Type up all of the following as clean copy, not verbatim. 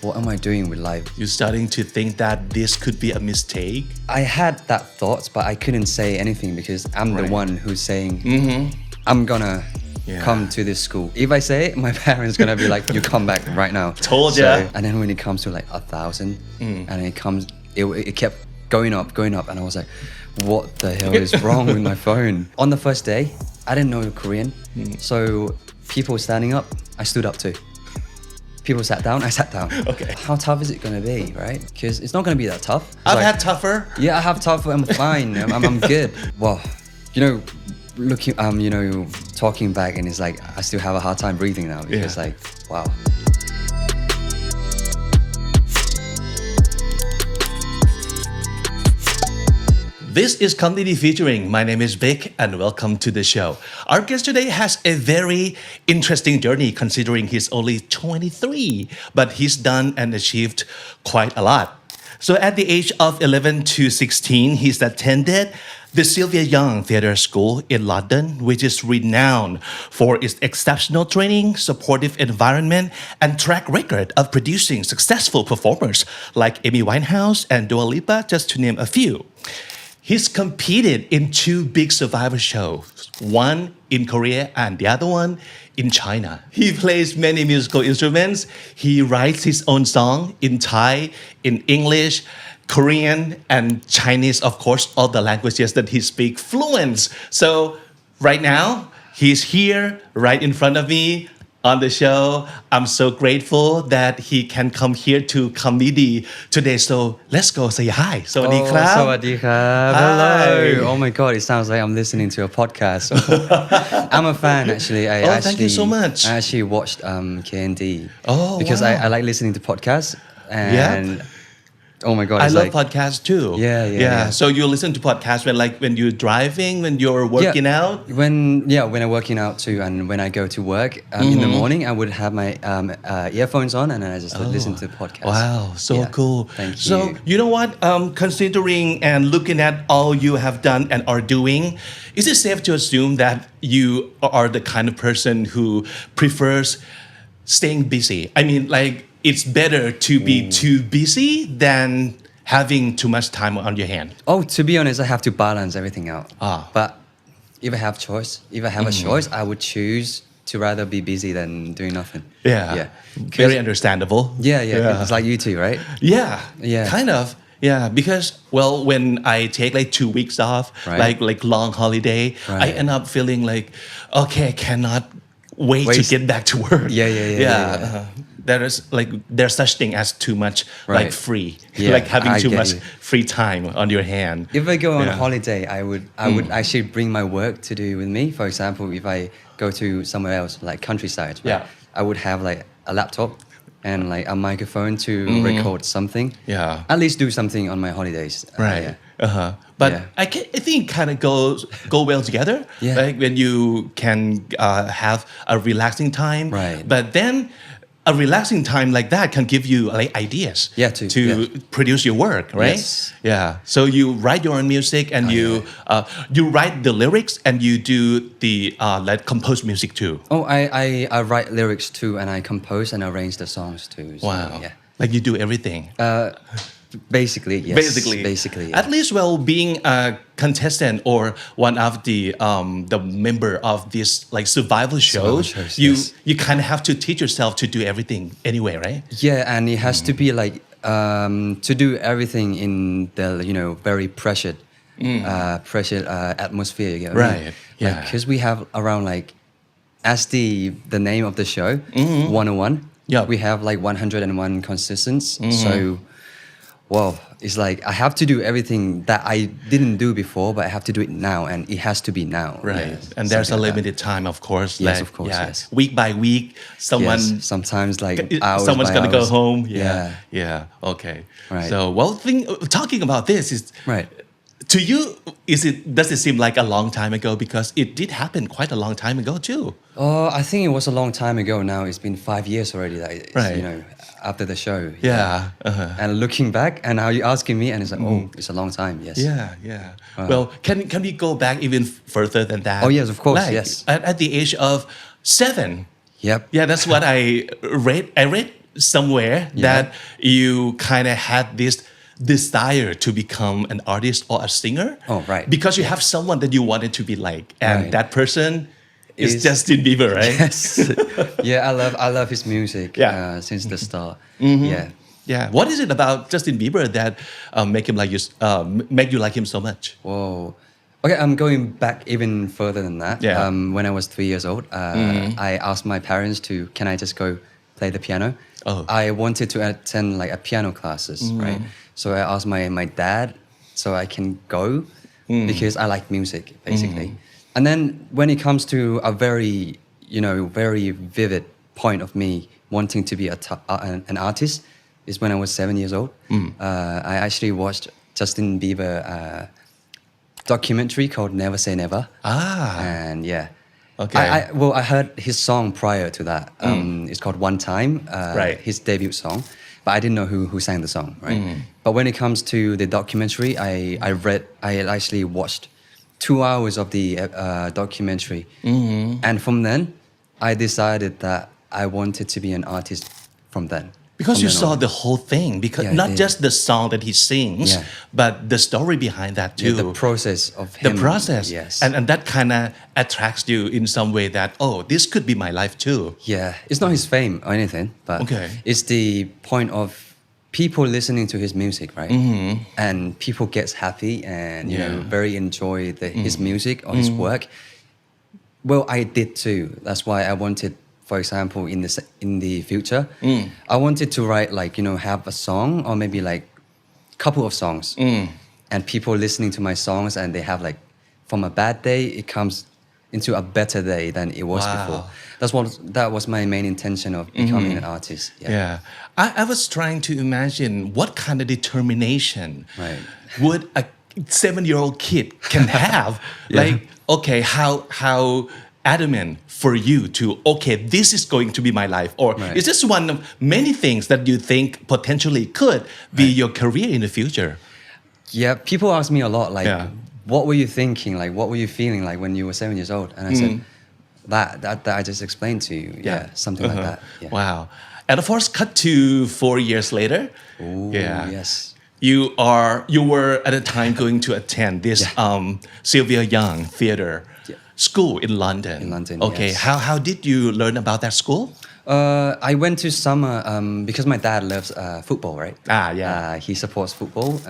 what am I doing with life? You're starting to think that this could be a mistake? I had that thought, but I couldn't say anything because I'm the one who's saying, I'm gonna come to this school. If I say it, my parents gonna be like, you come back right now. Told ya. And then when it comes to like 1,000, and it kept going up, and I was like, what the hell is wrong with my phone? On the first day, I didn't know Korean, so people standing up, I stood up too. People sat down, I sat down. Okay. How tough is it gonna be, right? Because it's not gonna be that tough. I've had tougher. Yeah, I have tougher. I'm fine. I'm good. Well, looking, talking back, and it's like I still have a hard time breathing now because, wow. This is Comedy Featuring. My name is Vic and welcome to the show. Our guest today has a very interesting journey considering he's only 23, but he's done and achieved quite a lot. So at the age of 11 to 16, he's attended the Sylvia Young Theatre School in London, which is renowned for its exceptional training, supportive environment, and track record of producing successful performers like Amy Winehouse and Dua Lipa, just to name a few. He's competed in 2 big survivor shows, one in Korea and the other one in China. He plays many musical instruments. He writes his own song in Thai, in English, Korean, and Chinese, of course, all the languages that he speaks fluent. So right now, he's here right in front of me on the show. I'm so grateful that he can come here to Comedy today. So let's go say hi. สวัสดีครับ สวัสดีครับ Hello. Oh my God, it sounds like I'm listening to a podcast. I'm a fan actually. Thank you so much. I actually watched KND. Because wow. I like listening to podcasts and oh my God, I it's love like, podcasts too. Yeah. So you listen to podcasts when you're driving, when you're working out? When I'm working out too, and when I go to work in the morning, I would have my earphones on and I just listen to podcasts. Wow, so cool. Thank you. So you know what? Considering and looking at all you have done and are doing, is it safe to assume that you are the kind of person who prefers staying busy? I mean, like, it's better to be too busy than having too much time on your hand. Oh, to be honest, I have to balance everything out. But if I have a choice, I would choose to rather be busy than doing nothing. Yeah. Very understandable. Yeah. It's like you too, right? Yeah. Kind of. Yeah, because when I take like 2 weeks off, like long holiday, I end up feeling like, okay, I cannot wait to get back to work. Yeah. There's such thing as too much like free, like having too much free time on your hand. If I go on holiday, I would actually bring my work to do with me. For example, if I go to somewhere else like countryside, I would have like a laptop and like a microphone to record something. At least do something on my holidays. Right. But I think kind of go well together. Like when you can have a relaxing time. Right. But then a relaxing time like that can give you like ideas to produce your work, right? Yes. So you write your own music and you write the lyrics and you do the like compose music too. I write lyrics too and I compose and arrange the songs too. So, wow. Like you do everything. Basically, yes. Basically. At least being a contestant or one of the member of this like survival shows, you kind of have to teach yourself to do everything anyway, right? Yeah, and it has to be like to do everything in the very pressured atmosphere. You know? Right. Yeah. Because we have around like, as the name of the show, 101. Yeah. We have like 101 contestants. So. Well, it's like I have to do everything that I didn't do before, but I have to do it now, and it has to be now. Right, and there's a limited time, of course. Yes, of course. Yes. Week by week, sometimes like hours someone's by gonna hours. go home. Yeah. Okay. Right. So, talking about this is right. To you, does it seem like a long time ago? Because it did happen quite a long time ago too. I think it was a long time ago now. It's been 5 years already. After the show. And looking back, and now you're asking me, and it's like, it's a long time. Yes. Yeah. Well, can we go back even further than that? Oh yes, of course. Like, yes. At the age of 7. Yep. Yeah, that's what I read somewhere that you kind of had this desire to become an artist or a singer. Oh, right. Because you have someone that you wanted to be like, and Right. that person is Justin Bieber, right? Yes. Yeah, I love his music since the start. Yeah. Yeah. What is it about Justin Bieber that make you like him so much? Whoa. Okay, I'm going back even further than that. Yeah. When I was 3 years old, I asked my parents can I just go play the piano? Oh. I wanted to attend like a piano classes, right? So I asked my dad so I can go because I like music, basically. And then when it comes to a very, very vivid point of me wanting to be an artist is when I was 7 years old. I actually watched Justin Bieber documentary called Never Say Never. And yeah. Okay. I heard his song prior to that. It's called One Time, Right. his debut song. But I didn't know who sang the song, right? But when it comes to the documentary, I actually watched 2 hours of the documentary. And from then, I decided that I wanted to be an artist from then. Because from you then saw on. the whole thing, because Yeah, not yeah. just the song that he sings, but the story behind that too. The process of The him. process. Yes. And that kind of attracts you in some way that, oh, this could be my life too. Yeah, it's not his fame or anything, but it's the point of people listening to his music, right? And people gets happy and very enjoy his music or his work. Well, I did too. That's why I wanted, for example, in the future, I wanted to write have a song or maybe like couple of songs, and people listening to my songs and they have like from a bad day it comes into a better day than it was before. That was my main intention of becoming an artist. Yeah. I was trying to imagine what kind of determination Right. would a 7-year-old kid can have. Like, okay, how adamant for you to, okay, this is going to be my life, or is this one of many things that you think potentially could be your career in the future? Yeah, people ask me a lot, like, what were you thinking? Like, what were you feeling like when you were 7 years old? And I said, that I just explained to you. Yeah, something like that. Yeah. Wow. And of course, cut to 4 years later. Ooh, Yeah. yes. You were at the time going to attend this Sylvia Young Theatre School in London. In London, Okay. yes. How did you learn about that school? I went to summer because my dad loves football, right? He supports football.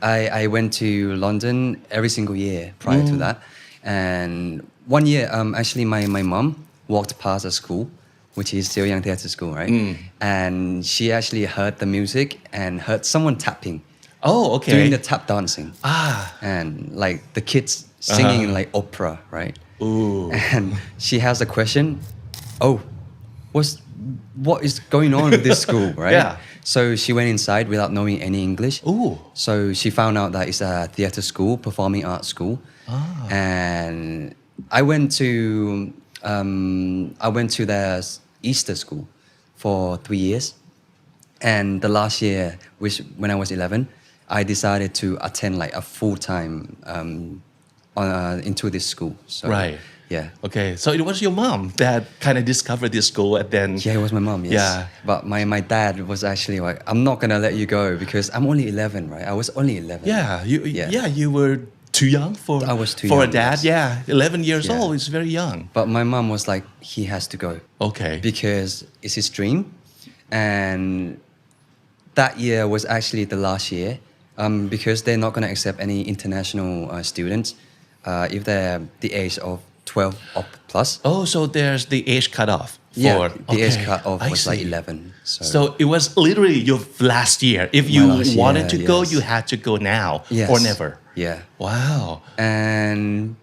I went to London every single year prior to that. And one year, actually, my mom walked past a school, which is Sylvia Young Theatre School, right? And she actually heard the music and heard someone tapping. Oh, okay. Doing the tap dancing. And like the kids singing like opera, right? Ooh. And she has a question. Oh, what is going on with this school, right? Yeah. So she went inside without knowing any English. Ooh. So she found out that it's a theatre school, performing arts school. And I went to their Easter school for 3 years. And the last year, when I was 11, I decided to attend like a full-time into this school. So, Right. Yeah. Okay. So it was your mom that kind of discovered this school and then... Yeah, it was my mom, yes. Yeah. But my dad was actually like, I'm not going to let you go because I'm only 11, right? I was only 11. Yeah. You were too young for I was too for young, a dad. yes. Yeah. 11 years Yeah. old is very young. But my mom was like, he has to go. Okay. Because it's his dream. And that year was actually the last year because they're not going to accept any international students if they're the age of 12 up plus. Oh, so there's the age cutoff. Yeah, the age Okay, cutoff I was like see. 11. So it was literally your last year. If you last wanted year, to go, yes. you had to go now Yes. or never. Yeah. Wow. And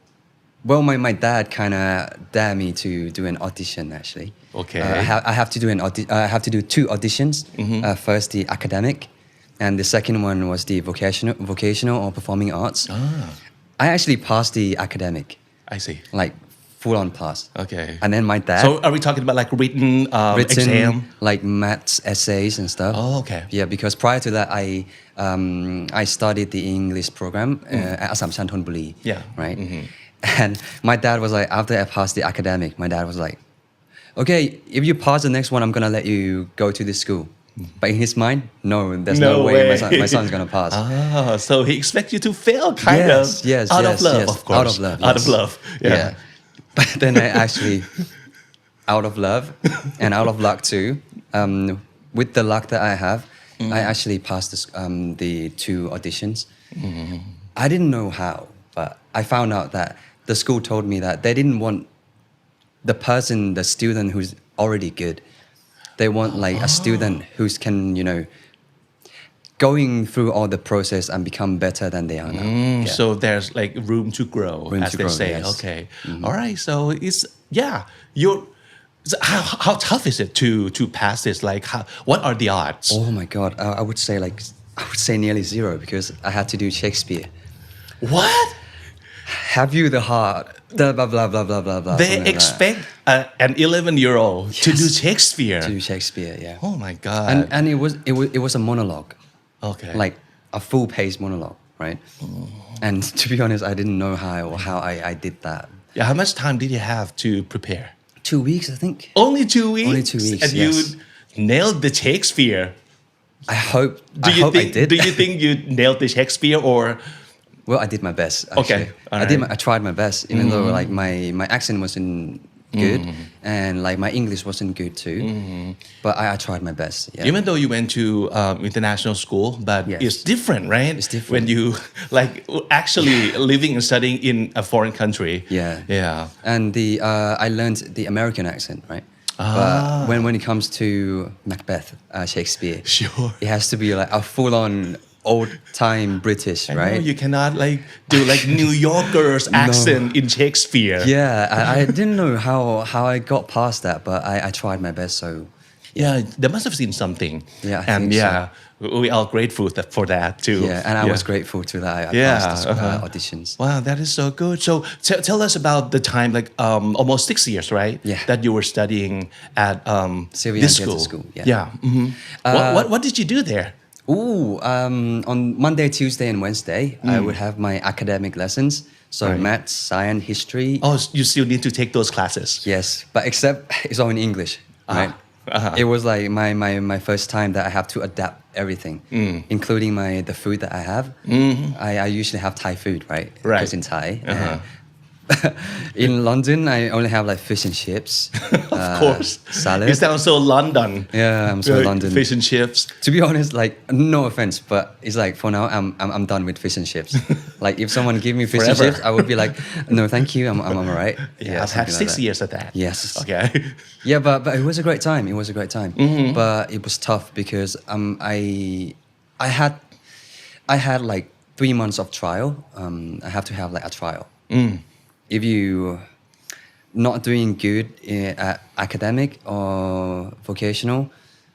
well, my dad kind of dared me to do an audition actually. Okay. I have to do I have to do 2 auditions. First the academic, and the second one was the vocational or performing arts. I actually passed the academic, I see. like full on pass. Okay. And then my dad So are we talking about like written exam? like maths essays and stuff. Oh, okay. Yeah, because prior to that I studied the English program at Assumption Thonburi. Yeah. Right. And my dad was like, after I passed the academic, my dad was like, okay, if you pass the next one, I'm gonna let you go to this school. But in his mind, no, there's no way my son's gonna pass. So he expects you to fail, kind of. Yes, out of love, yes. of course. Out of love. Out yes. of love. Yeah. But then I actually, out of love and out of luck too, with the luck that I have, I actually passed the 2 auditions. I didn't know how, but I found out that the school told me that they didn't want the student who's already good. They want like a student who can, going through all the process and become better than they are now. So there's like room to grow, as they say. Yes. Okay. All right. So it's how tough is it to pass this? Like what are the odds? Oh my God, I would say nearly 0 because I had to do Shakespeare. What? Have you the heart? The blah blah blah blah blah blah. They expect an 11-year-old to do Shakespeare. To do Shakespeare, yeah. Oh my God. And it was a monologue. Okay. Like a full-paced monologue, right? And to be honest, I didn't know how I did that. Yeah. How much time did you have to prepare? 2 weeks, I think. Only 2 weeks. Only 2 weeks. And yes. you nailed the Shakespeare. I hope I did. Do you think you nailed the Shakespeare or? Well, I did my best. Actually. Okay. I tried my best, even though like my accent wasn't good and like my English wasn't good too. But I tried my best. Yeah. Even though you went to international school, but Yes. it's different, right? It's different. When you like actually living and studying in a foreign country. Yeah. And I learned the American accent, right? But when it comes to Macbeth, Shakespeare, Sure. it has to be like a full-on old-time British, right? No, you cannot like do like New Yorker's accent in Shakespeare. Yeah, I didn't know how I got past that, but I tried my best. So yeah, they must have seen something. Yeah, I and think yeah, we are grateful for that too. Yeah, and I was grateful to that. I passed the auditions. Wow, that is so good. So tell us about the time, like almost 6 years, right? Yeah. That you were studying at Sylvia this Theatre school. School, yeah. What did you do there? On Monday, Tuesday, and Wednesday, I would have my academic lessons. So maths, science, history. Oh, you still need to take those classes. Yes, but except it's all in English, right? It was like my first time that I have to adapt everything, including the food that I have. I usually have Thai food, right? Right. Because in Thai. In London, I only have like fish and chips. Of course. Salad. You sound so London. Yeah, I'm so London. Fish and chips. To be honest, like no offense, but it's like for now I'm done with fish and chips. Like if someone give me fish and Forever. chips, I would be like, no, thank you, I'm alright. Yeah, I've had 6 years of that. Yes. Okay. Yeah, but it was a great time. It was a great time. But it was tough because I had like 3 months of trial. I have to have like a trial. If you not doing good at academic or vocational,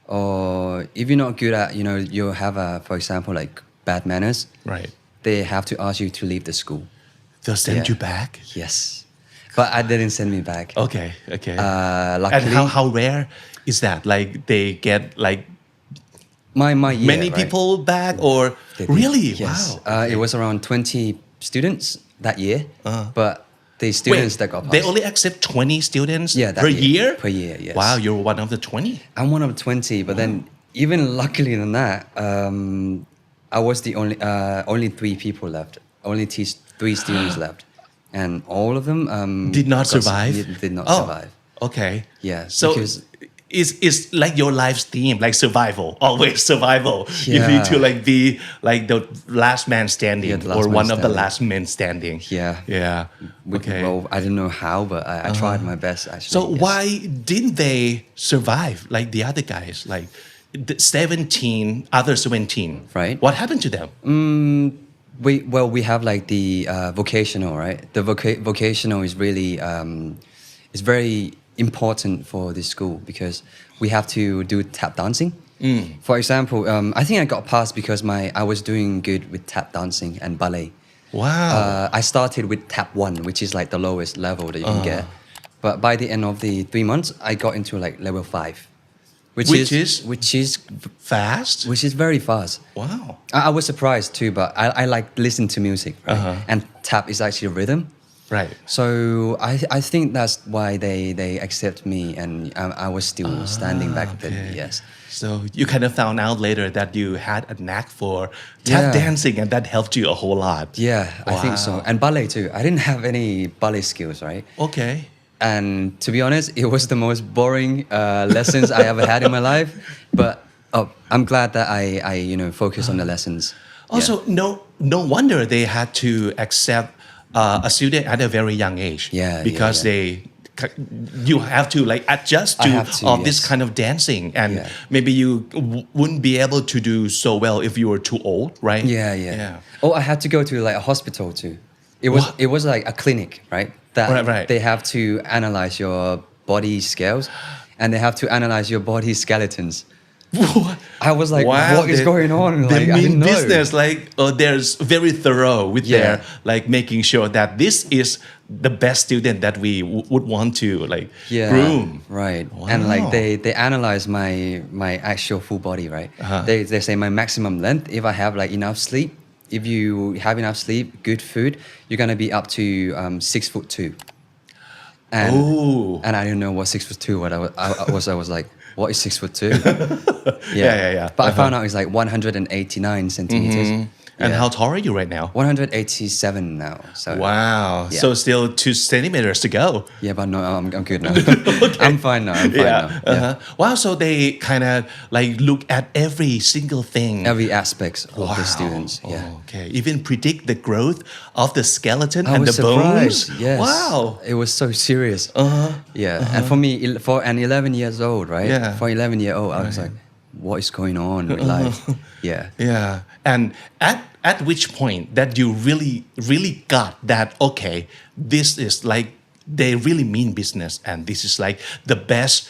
or if you're not good at, you have for example, like bad manners. Right. They have to ask you to leave the school. They'll send you back? Yes. But I didn't send me back. Okay. Luckily. And how rare is that? Like they get like my year, many right? people back or really? Yes. Wow. It was around 20 students that year. But the students that got passed. They only accept 20 students that per year? Per year, yes. Wow, you're one of the 20? I'm one of the 20, but then even luckily than that, I was the only 3 people left. Only 3 students left. And all of them did not survive? Did not survive. Okay. Yeah. So it's like your life's theme, like survival, always survival. You need to like be like the last man standing or one of the last men standing. Yeah. Okay. Well, I don't know how, but I tried my best actually. So why didn't they survive like the other guys? Like the 17, other 17. Right. What happened to them? We have like the vocational, right? The vocational is really it's very important for this school because we have to do tap dancing. For example, I think I got passed because I was doing good with tap dancing and ballet. Wow. I started with tap 1, which is like the lowest level that you can get. But by the end of the 3 months, I got into like level 5. Which is fast? Which is very fast. Wow. I was surprised too, but I like listen to music, right? And tap is actually a rhythm. Right. So I think that's why they accept me, and I was still standing back then. Yes. So you kind of found out later that you had a knack for tap dancing and that helped you a whole lot. Yeah, I think so. And ballet too. I didn't have any ballet skills, right? Okay. And to be honest, it was the most boring lessons I ever had in my life. But I'm glad that I focused on the lessons. Also, no wonder they had to accept a student at a very young age. Because you have to like adjust to all this kind of dancing, and maybe you wouldn't be able to do so well if you were too old, right? Oh, I had to go to like a hospital too. It was like a clinic, right? That they have to analyze your body scales, and they have to analyze your body skeletons. I was like, what is going on? They Like, I mean didn't know. business, like there's very thorough with their like making sure that this is the best student that we would want to like groom. Right. And like they analyze my actual full body, right? They say my maximum length, if I have like enough sleep, if you have enough sleep, good food, you're gonna be up to 6'2". And I didn't know what 6'2" what I was like, what is 6'2"? But I found out it's like 189 centimeters. And how tall are you right now? 187 now. So wow. So still 2 centimeters to go. Yeah, but no, I'm good now. I'm fine now. Wow. So they kind of like look at every single thing. Every aspect of the students. Okay. Even predict the growth of the skeleton I and was the bones. Surprised. Yes. Wow. It was so serious. And for me, for an 11 years old, right? For 11-year-old, I was like, what is going on with life? And at which point that you really got that, okay, this is like they really mean business, and this is like the best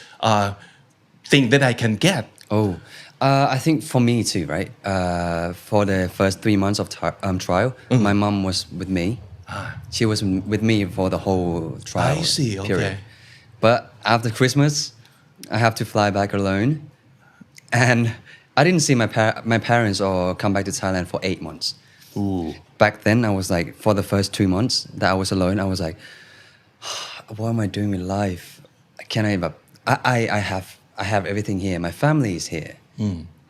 thing that I can get. I think for me too, right? For the first 3 months of trial, my mom was with me. She was with me for the whole trial. I see. Okay. Period. But after Christmas, I have to fly back alone, and I didn't see my parents or come back to Thailand for 8 months. Back then, I was like, for the first 2 months that I was alone, I was like, what am I doing with life? Can I have everything here. My family is here.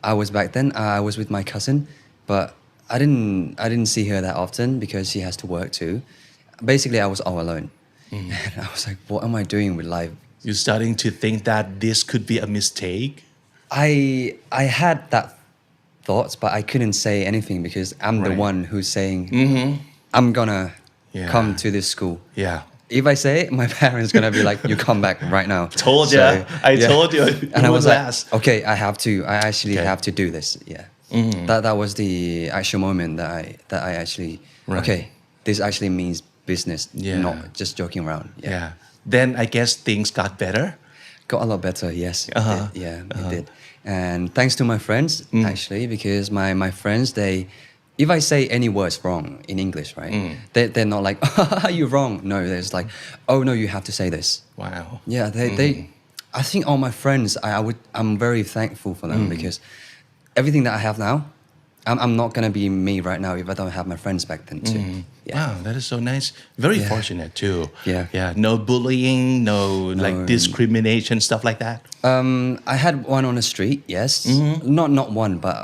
I was back then. I was with my cousin, but I didn't see her that often because she has to work too. Basically, I was all alone, and I was like, what am I doing with life? You're starting to think that this could be a mistake. I had that thoughts, but I couldn't say anything because I'm the one who's saying, I'm gonna come to this school. If I say it, my parents gonna be like, you come back right now. Told you. I told you. And I was like, okay, I actually have to do this. That was the actual moment that I actually, okay, this actually means business, not just joking around. Then I guess things got better. Got a lot better, yes. It did. And thanks to my friends, actually, because my friends, if I say any words wrong in English, right, they're not like, you're wrong. No, there's like, oh no, you have to say this. Wow. Yeah, they I think all my friends, I'm very thankful for them because everything that I have now, I'm not gonna be me right now if I don't have my friends back then too. Wow, that is so nice. Very fortunate too. No bullying, no like discrimination, stuff like that. I had one on the street, yes. Not one, but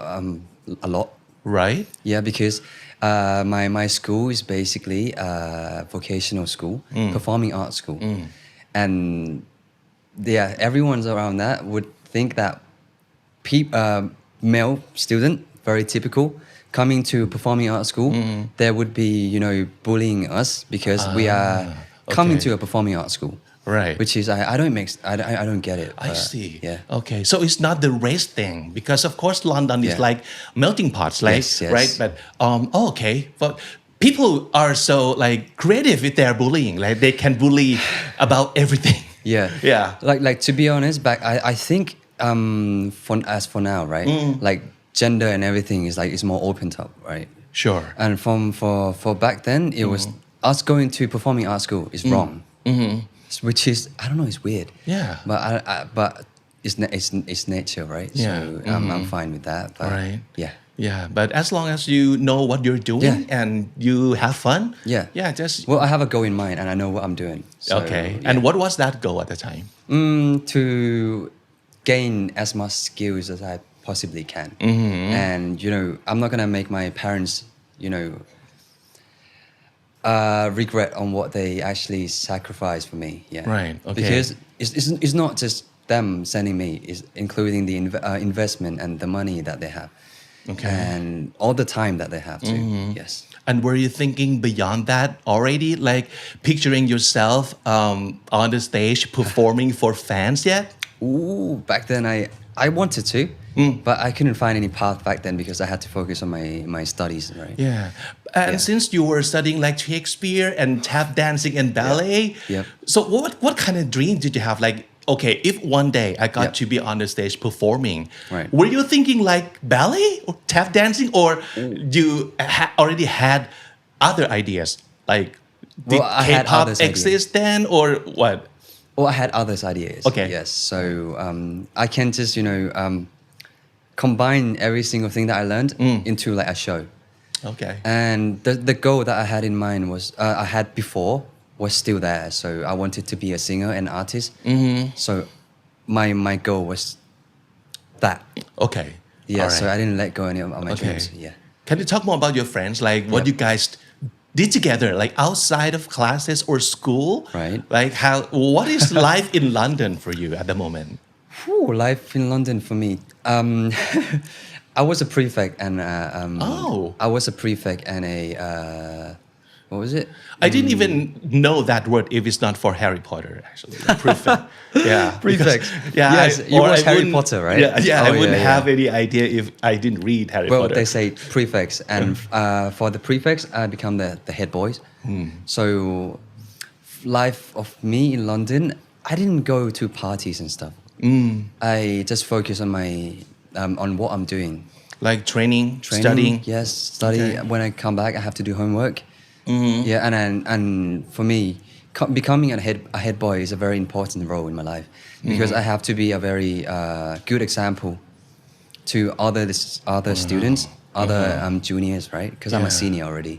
a lot. Right. Yeah, because my school is basically a vocational school, performing arts school, and everyone's around that would think that male student, very typical, coming to performing arts school, there would be bullying us because we are coming to a performing arts school. Right. Which is I don't get it. I see. Okay. So it's not the race thing because of course London is like melting pots, like right? But okay. But people are so like creative with their bullying. Like they can bully about everything. Like to be honest, I think for now, right? Like gender and everything is more opened up, right? Sure. And for back then, it was us going to performing arts school is wrong. Which is, I don't know, it's weird. Yeah. But it's nature, right? Yeah. So I'm fine with that. But Right. yeah. Yeah, but as long as you know what you're doing and you have fun, just Well, I have a goal in mind and I know what I'm doing. So, okay. And what was that goal at the time? To gain as much skills as I possibly can. And I'm not gonna make my parents, regret on what they actually sacrificed for me. Yeah. Right. Okay. Because it's not just them sending me, it's including the investment and the money that they have. Okay. And all the time that they have too. Yes. And were you thinking beyond that already, like picturing yourself on the stage performing for fans yet? Ooh, back then I wanted to, but I couldn't find any path back then because I had to focus on my studies, right? Yeah. And since you were studying like Shakespeare and tap dancing and ballet, Yep. so what kind of dream did you have? Like, okay, if one day I got to be on the stage performing, Right. were you thinking like ballet or tap dancing, or you already had other ideas? Like, did Well, I had K-pop others ideas. exist then, or what? Well, I had others ideas. Okay. Yes. So I can just combine every single thing that I learned into like a show. Okay. And the goal that I had in mind was I had before was still there. So I wanted to be a singer and artist. So my goal was that. Okay. Yeah. All right. So I didn't let go any of my Okay. dreams. Yeah. Can you talk more about your friends? Like what you guys did together, like outside of classes or school? Right. Like what is life in London for you at the moment? Whew, life in London for me. I was a prefect and I was a prefect and a what was it? I didn't even know that word if it's not for Harry Potter, actually. Like prefect. Yeah. Prefect. Because- yeah. Yes, you or watched I Harry wouldn't- Potter, right? Yeah. Oh, I wouldn't yeah. have any idea if I didn't read Harry Well, Potter. they say prefects, and for the prefects, I become the head boys. So, life of me in London, I didn't go to parties and stuff. I just focus on my on what I'm doing. Like training, studying. Yes, study. Okay. When I come back, I have to do homework. Yeah, and for me, becoming a head boy is a very important role in my life because I have to be a very good example to other students, other juniors, right? Because I'm a senior already.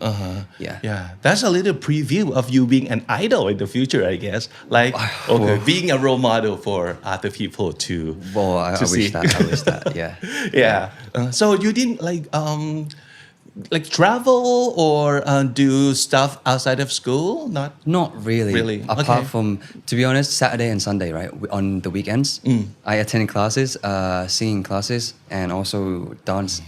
Yeah. Yeah, that's a little preview of you being an idol in the future, I guess. Like, being a role model for other people to. Well, I wish that. I wish that. Yeah. Yeah. So you didn't like travel or do stuff outside of school? Not really. Really? Apart Okay. from, to be honest, Saturday and Sunday, right? On the weekends, I attend classes, singing classes, and also dance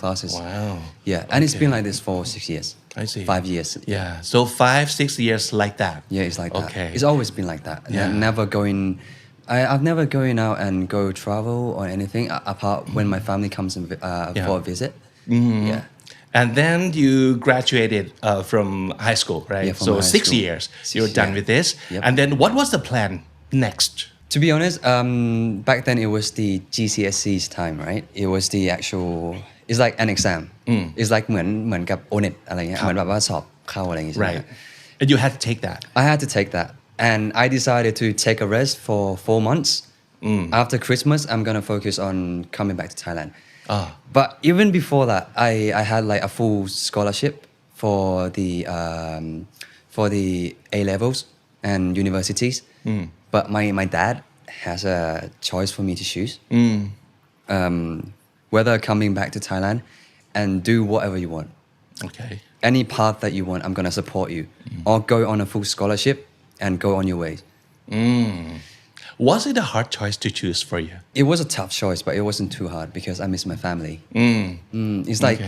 classes. Wow. Yeah, and it's been like this for 6 years. I see. 5 years. Yeah. So 5-6 years like that. Yeah, it's like that. Okay. It's always been like that. Yeah. I've never going out and go travel or anything apart when my family comes in, for a visit. Yeah. And then you graduated from high school, right? Yeah, from so high 6 school. years. You're done Yeah. with this. Yep. And then what was the plan next? To be honest, back then it was the GCSE's time, right? It was the actual. It's like an exam. It's like เหมือนกับ O-NET อะไรเงี้ยเหมือนแบบว่าสอบเข้าอะไรอย่างเงี้ยใช่ไหม Right. And you had to take that. I had to take that, and I decided to take a rest for 4 months. After Christmas, I'm gonna focus on coming back to Thailand. But even before that, I had like a full scholarship for the A levels and universities. But my dad has a choice for me to choose. Whether coming back to Thailand and do whatever you want. Okay. Any path that you want, I'm gonna support you. Or go on a full scholarship and go on your way. Was it a hard choice to choose for you? It was a tough choice, but it wasn't too hard because I miss my family. It's like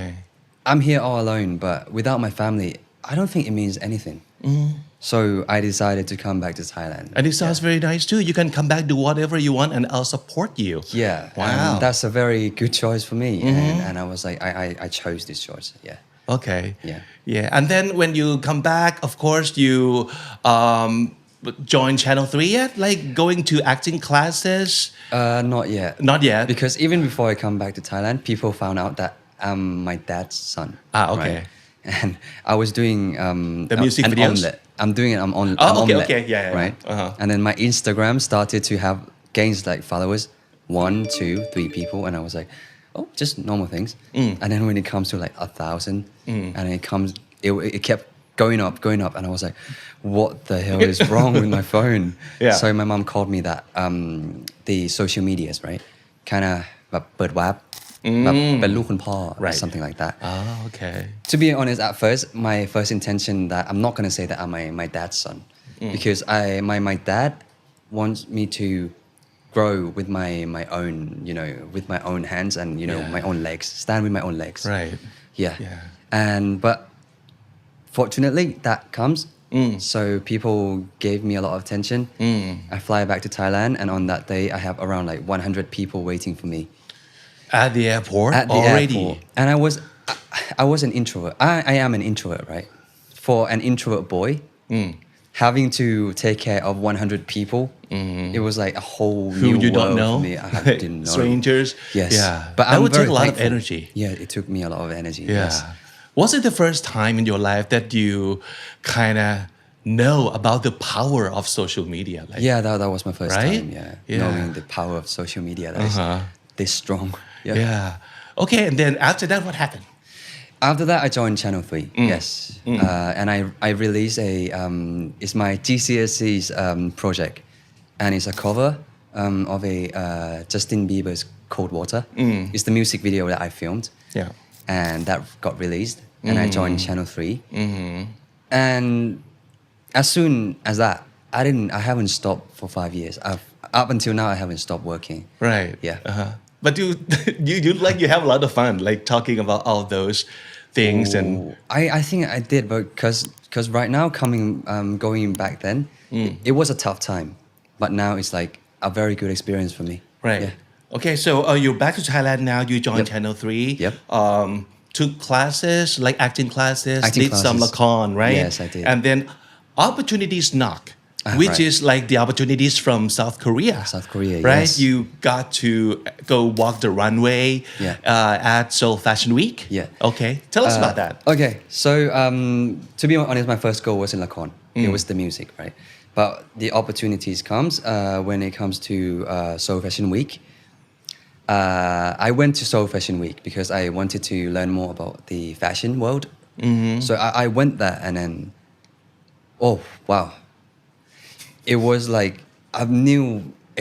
I'm here all alone, but without my family, I don't think it means anything. So I decided to come back to Thailand. And it sounds very nice too. You can come back, do whatever you want, and I'll support you. Yeah. Wow. And that's a very good choice for me. And I was like, I chose this choice. Yeah. Okay. Yeah. Yeah. And then when you come back, of course, you join Channel 3 yet? Like going to acting classes? Not yet. Not yet. Because even before I come back to Thailand, people found out that I'm my dad's son. Okay. Right? And I was doing The music an videos? omelette. I'm doing it. I'm on. Oh, an okay, omelette, okay. Yeah, yeah, Right. yeah. And then my Instagram started to have gains like followers, 1, 2, 3 people, and I was like, oh, just normal things. And then when it comes to like 1,000, and it kept going up, and I was like, what the hell is wrong with my phone? Yeah. So my mom called me that the social medias, right? Kind of แบบเปิดวาร์ปแบบเป็นลูกคุณพ่อ Right. something like that. Oh, okay. To be honest, at first, my first intention that I'm not gonna say that I'm my dad's son, because my dad wants me to grow with my own, with my own hands and my own legs, stand with my own legs. Right. Yeah. Yeah. But fortunately, that comes. So people gave me a lot of attention. I fly back to Thailand, and on that day, I have around like 100 people waiting for me. At the airport At the already. airport. And I was an introvert. I am an introvert, right? For an introvert boy, having to take care of 100 people, it was like a whole Who new you world don't know. for me. I didn't know. Strangers. Yes. Yeah. But that I'm would take very a lot thankful. of energy. Yeah, it took me a lot of energy. Yeah. Yes. Was it the first time in your life that you kind of know about the power of social media? Like, Yeah, that was my first Right? time. Yeah. Yeah. Knowing the power of social media that is this strong. Yeah. Yeah. Okay. And then after that, what happened? After that, I joined Channel 3. Yes. And I released it's my GCSE's project. And it's a cover of a Justin Bieber's Cold Water. It's the music video that I filmed. Yeah. And that got released. And I joined Channel 3. And as soon as that, I haven't stopped for 5 years. Up until now, I haven't stopped working. Right. Yeah. But you like you have a lot of fun, like talking about all those things and I think I did, but because right now going back then, it was a tough time, but now it's like a very good experience for me. right. Yeah. Okay, so you're back to Thailand now. You joined Yep. Channel 3. Yep. Took classes like acting classes. Acting did some classes. lakon, right? Yes, I did. And then opportunities knock. Which right. is like the opportunities from South Korea. South Korea, right? yes. You got to go walk the runway at Seoul Fashion Week. Yeah. Okay, tell us about that. Okay, so to be honest, my first goal was in Lakon. It was the music, right? But the opportunities comes when it comes to Seoul Fashion Week. I went to Seoul Fashion Week because I wanted to learn more about the fashion world. So I went there, and then, oh wow, it was like a new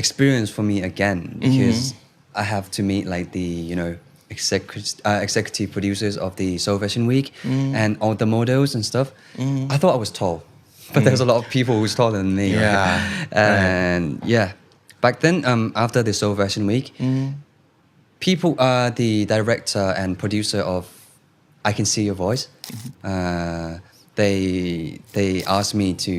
experience for me again because I have to meet like the executive producers of the Seoul Fashion Week and all the models and stuff. I thought I was tall, but there's a lot of people who's taller than me. Yeah, right? And back then after the Seoul Fashion Week, people the director and producer of I Can See Your Voice, they asked me to,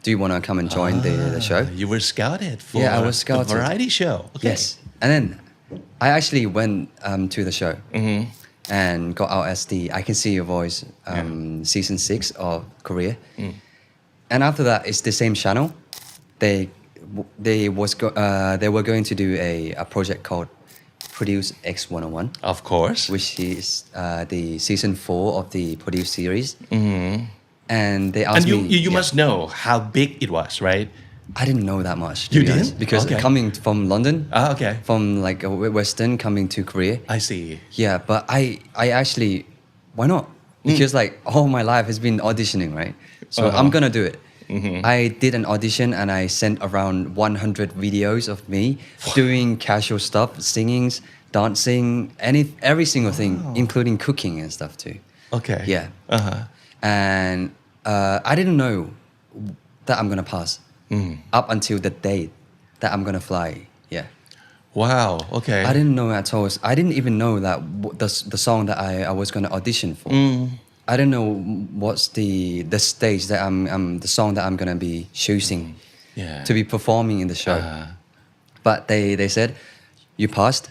do you want to come and join the show? You were scouted for I was scouted. a variety show. Okay. Yes. And then I actually went to the show and got out as the I Can See Your Voice season 6 of Korea. And after that, it's the same channel. They were going to do a project called Produce X101, Of course. which is the season 4 of the Produce series. And they asked And me. you must know how big it was, right? I didn't know that much. To You be honest, didn't? because Okay. coming from London, Okay. from like a Western coming to Korea. I see. Yeah, but I actually, why not? Because like all my life has been auditioning, right? So I'm gonna do it. I did an audition and I sent around 100 videos of me doing casual stuff, singings, dancing, every single thing, including cooking and stuff too. Okay. Yeah. And I didn't know that I'm gonna pass up until the day that I'm gonna fly. Yeah. Wow. Okay. I didn't know at all. I didn't even know that the song that I was gonna audition for. I didn't know what's the stage that the song that I'm gonna be choosing Yeah. to be performing in the show. But they said, you passed.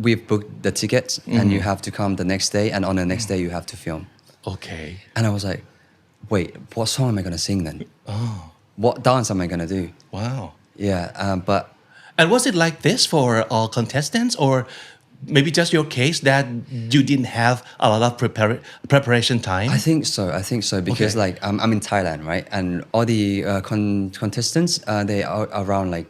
We've booked the tickets, and you have to come the next day. And on the next day, you have to film. Okay. And I was like, wait, what song am I gonna sing then? What dance am I gonna do? Wow. Yeah, but And was it like this for all contestants, or maybe just your case that you didn't have a lot of preparation time? I think so because Okay. like I'm in Thailand, right? And all the contestants they are around like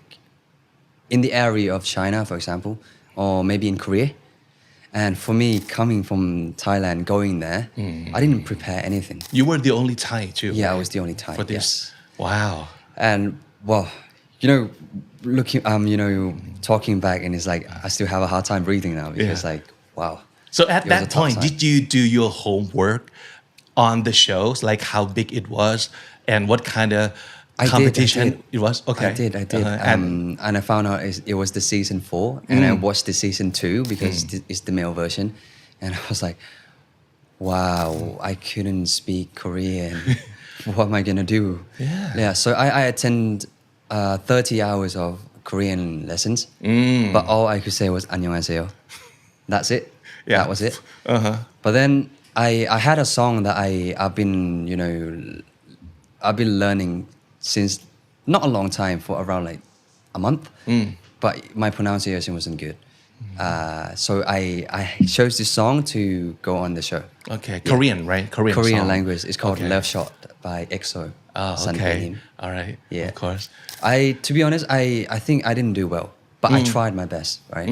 in the area of China, for example, or maybe in Korea. And for me, coming from Thailand, going there, I didn't prepare anything. You were the only Thai too. Yeah, right? I was the only Thai. For this. Yeah. Wow. And well, looking, talking back, and it's like I still have a hard time breathing now because wow. So at It was a that tough point, time. did you do your homework on the shows, like how big it was and what kind of competition it was? Okay. I did. And And I found out it was the season 4, and I watched the season 2 because it's the male version, and I was like, wow, I couldn't speak Korean. What am I gonna do? Yeah. So I attend 30 hours of Korean lessons, but all I could say was 안녕하세요. That's it. Yeah. That was it. But then I had a song that I've been learning since not a long time, for around like a month, but my pronunciation wasn't good. So I chose this song to go on the show. okay, Korean, right? Korean song. Language. It's called Okay. Love Shot by EXO. Oh, Sun okay. Hye-in. All right. Yeah. Of course. To be honest, I think I didn't do well, but I tried my best, right?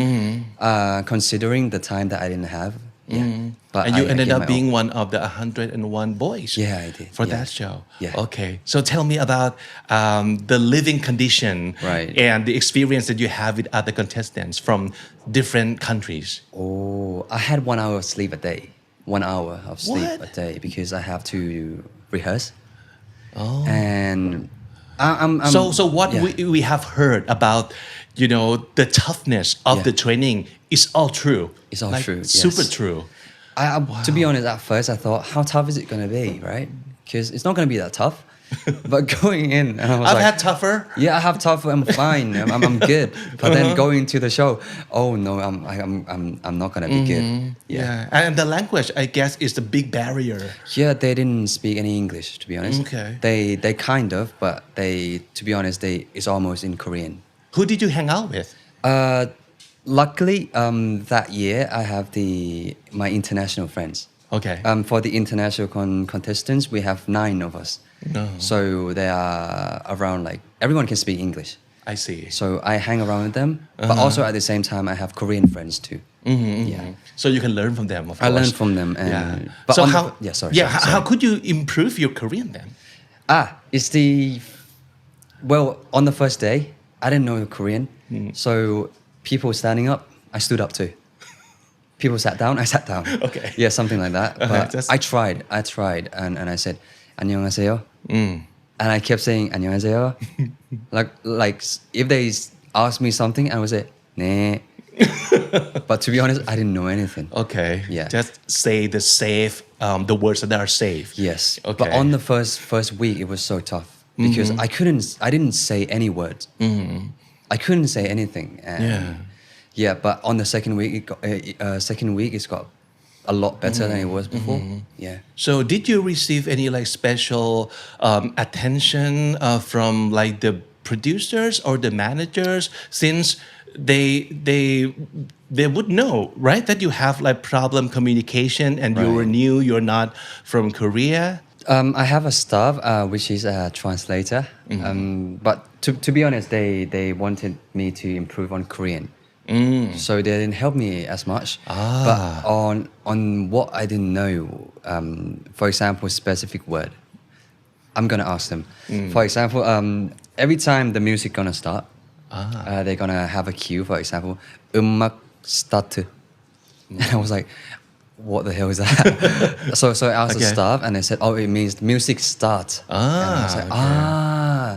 Considering the time that I didn't have. Yeah. But And you I ended gave up my being all. one of the 101 boys. Yeah, I did. For Yeah. that show. Yeah. Okay. So tell me about the living condition Right. and the experience that you have with other contestants from different countries. Oh, I had 1 hour of sleep a day. 1 hour of sleep What? a day because I have to rehearse. Oh. And I'm So what yeah. we have heard about, the toughness of Yeah. the training is all true. It's all Like, true, Super yes. true. To be honest, at first I thought, how tough is it going to be, right? Because it's not going to be that tough. But going in, and I was I've like, had tougher. yeah, I have tough. I'm fine. I'm good. But then going to the show, oh no, I'm not gonna be good. Yeah. And the language, I guess, is the big barrier. Yeah, they didn't speak any English, to be honest. Okay. They kind of, but to be honest, it's almost in Korean. Who did you hang out with? Luckily, that year I have my international friends. Okay. For the international contestants, we have 9 of us. No. So they are around, like, everyone can speak English. I see. So I hang around with them, but also at the same time I have Korean friends too. Yeah, So you can learn from them, of I course. learn from them. And, Yeah. But So on how? yeah, sorry. Yeah. sorry. How could you improve your Korean then? It's on the first day I didn't know Korean, so people standing up, I stood up too. People sat down, I sat down. Okay. Yeah, something like that. But That's- I tried, and I said 안녕하세요. And I kept saying 안녕하세요. like if they asked me something, I would say 네. But to be honest, I didn't know anything. Okay. Yeah. Just say the safe, the words that are safe. Yes. Okay. But on the first week, it was so tough because I didn't say any words. I couldn't say anything. And yeah. But on the second week, it's got a lot better than it was before. Yeah. So did you receive any like special attention from like the producers or the managers, since they would know, right, that you have like problem communication and you were Right. new, you're not from Korea? I have a staff which is a translator. But to be honest, they wanted me to improve on Korean. So they didn't help me as much. But on what I didn't know, for example, specific word, I'm gonna ask them. For example, every time the music gonna start, they're gonna have a cue. For example, 음악 스타트. And I was like, what the hell is that? so I asked the Okay. staff, and they said, oh, it means music start. And I was like,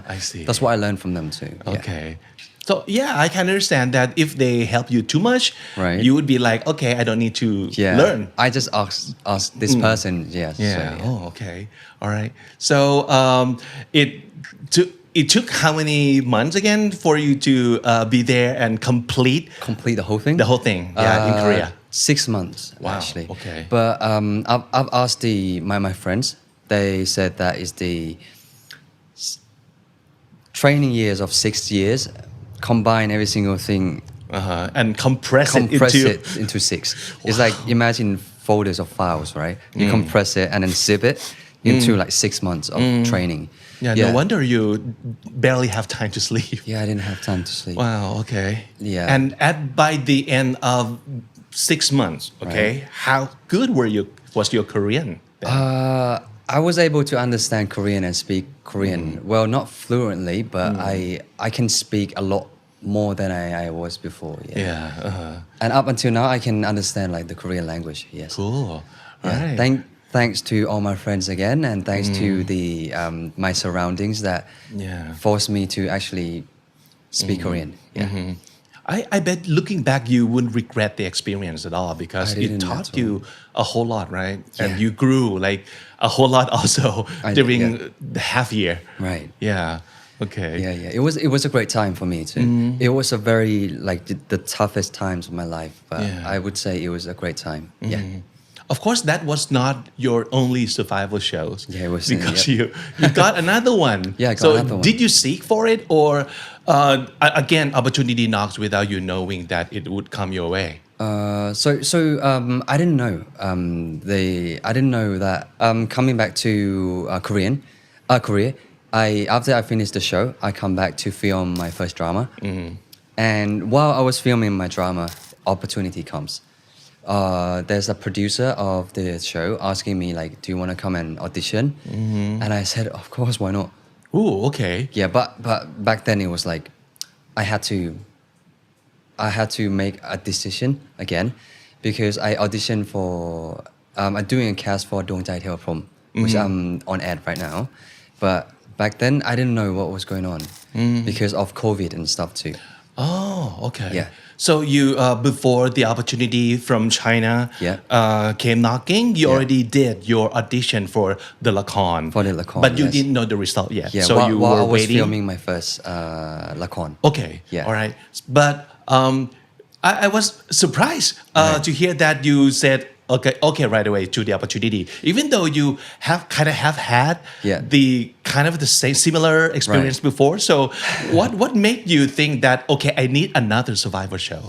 I see. That's what I learned from them too. Yeah. Okay. So yeah, I can understand that if they help you too much, Right. you would be like, okay, I don't need to Yeah. learn. I just asked this person. Yeah. Yeah. So, yeah. Oh, okay. All right. So it took how many months again for you to be there and complete Complete the whole thing. the whole thing? Yeah, in Korea. 6 months Wow, actually. okay. But I've asked my friends. They said that is the training years of 6 years. Combine every single thing. And compress Compress it into. it into 6. It's like imagine folders of files, right? You compress it and then zip it into like 6 months of training. Yeah, no wonder you barely have time to sleep. Yeah, I didn't have time to sleep. Wow, okay. Yeah. And by the end of 6 months, okay, how good was your Korean then? I was able to understand Korean and speak Korean. Well, not fluently, but I can speak a lot more than I was before. Yeah. And up until now, I can understand like the Korean language. Yes. Cool. Yeah. Right. Thanks to all my friends again, and thanks to the my surroundings that forced me to actually speak Korean. Yeah. I bet looking back, you wouldn't regret the experience at all because it taught you a whole lot, right? And you grew like a whole lot also during the half year. Right. Yeah. Okay. Yeah. It was a great time for me too. It was a very like the toughest times of my life, but I would say it was a great time. Yeah. Of course, that was not your only survival shows. Yeah, it was because you got another one. Yeah, I got another one. Did you seek for it, or again, opportunity knocks without you knowing that it would come your way? I didn't know. I didn't know that coming back to Korea. After I finished the show, I come back to film my first drama, and while I was filming my drama, opportunity comes. There's a producer of the show asking me like, do you want to come and audition? And I said, of course, why not? Ooh, okay. Yeah, but back then it was like, I had to make a decision again, because I auditioned for, I'm doing a cast for ดวงใจเทวพรหม which I'm on ad right now. But back then I didn't know what was going on because of COVID and stuff too. Oh, okay. Yeah. So you before the opportunity from China came knocking, you already did your audition for the ละคร For the ละคร but you didn't know the result yet. Yeah, so you while were I was waiting. filming my first ละคร Okay. Yeah. All right. But I was surprised to hear that you said okay right away to the opportunity, even though you have had the kind of the same similar experience before. So what made you think that okay, I need another survivor show?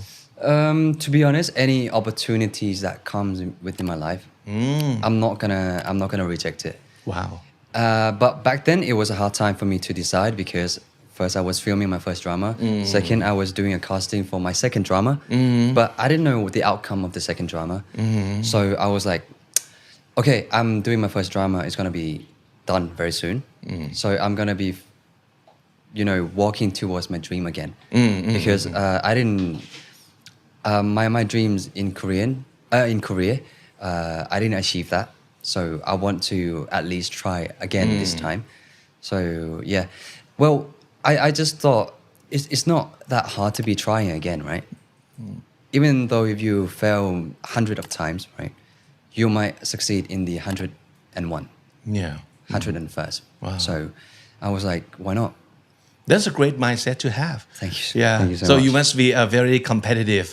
To be honest, any opportunities that comes within my life, I'm not gonna reject it. Wow. But back then it was a hard time for me to decide, because first I was filming my first drama. Second, I was doing a casting for my second drama, but I didn't know the outcome of the second drama. So I was like, okay, I'm doing my first drama. It's gonna be done very soon. So I'm gonna be, walking towards my dream again, because I didn't. My dreams in Korea, I didn't achieve that. So I want to at least try again this time. So yeah, well, I just thought it's not that hard to be trying again, right? Even though if you fail 100 of times, right, you might succeed in the 101. Yeah. 101st. Wow. So I was like, why not? That's a great mindset to have. Thank you. Yeah. Thank you so So much. you must be a very competitive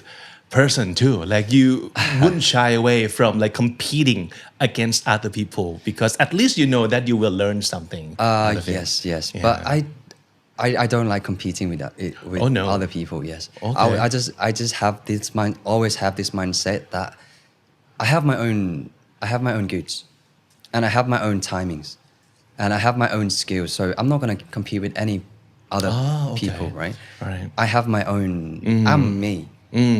person too. Like you wouldn't shy away from like competing against other people, because at least you know that you will learn something. Yes. Yeah. But I don't like competing with other people. Yes. Okay. I just have this always have this mindset that I have my own goods, and I have my own timings, and I have my own skills. So I'm not gonna compete with any other people, right? Right. I have my own. I'm me.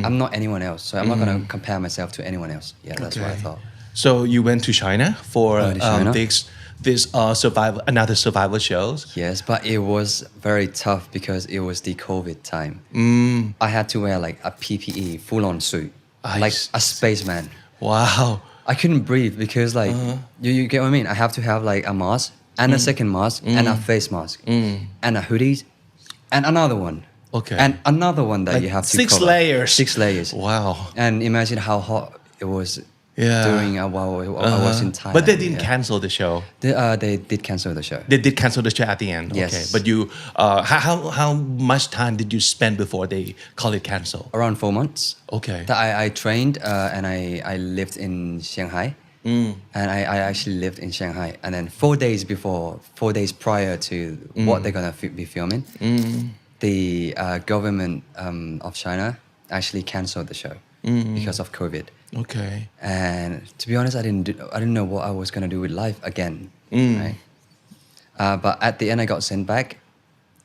I'm not anyone else. So I'm not gonna compare myself to anyone else. Yeah, that's what I thought. So you went to China for China. this another survival shows. Yes, but it was very tough because it was the COVID time. I had to wear like a PPE full-on suit, like a spaceman. Wow. I couldn't breathe because like you get what I mean. I have to have like a mask and a second mask and a face mask and a hoodie and another one. Okay. And another one that you have to six cover. layers. 6 layers. Wow. And imagine how hot it was during while I was in Thailand. But they didn't cancel the show. They did cancel the show. They did cancel the show at the end. Yes. Okay. But you, how much time did you spend before they call it cancel? Around 4 months. Okay. That I trained and I lived in Shanghai. And I actually lived in Shanghai. And then 4 days prior to what they're gonna be filming, the government of China actually canceled the show because of COVID. Okay. And to be honest, I didn't know what I was gonna do with life again, right? But at the end, I got sent back,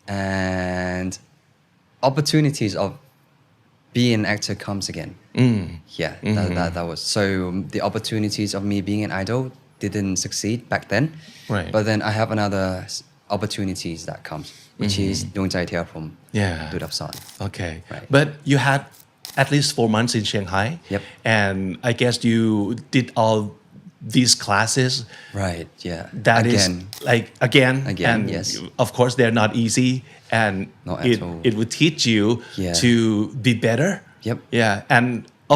and opportunities of being an actor comes again. Yeah, that was so. The opportunities of me being an idol didn't succeed back then, Right. but then I have another opportunities that comes, which is ดวงใจเทียบผม Yeah. ดูดับซ้อน Okay. Right. But you had at least 4 months in Shanghai. Yep. And I guess you did all these classes. Right, yeah. That is Again. like again. Again, and yes. Of course, they're not easy, and Not at all. it would teach you Yeah. to be better. Yep. Yeah, and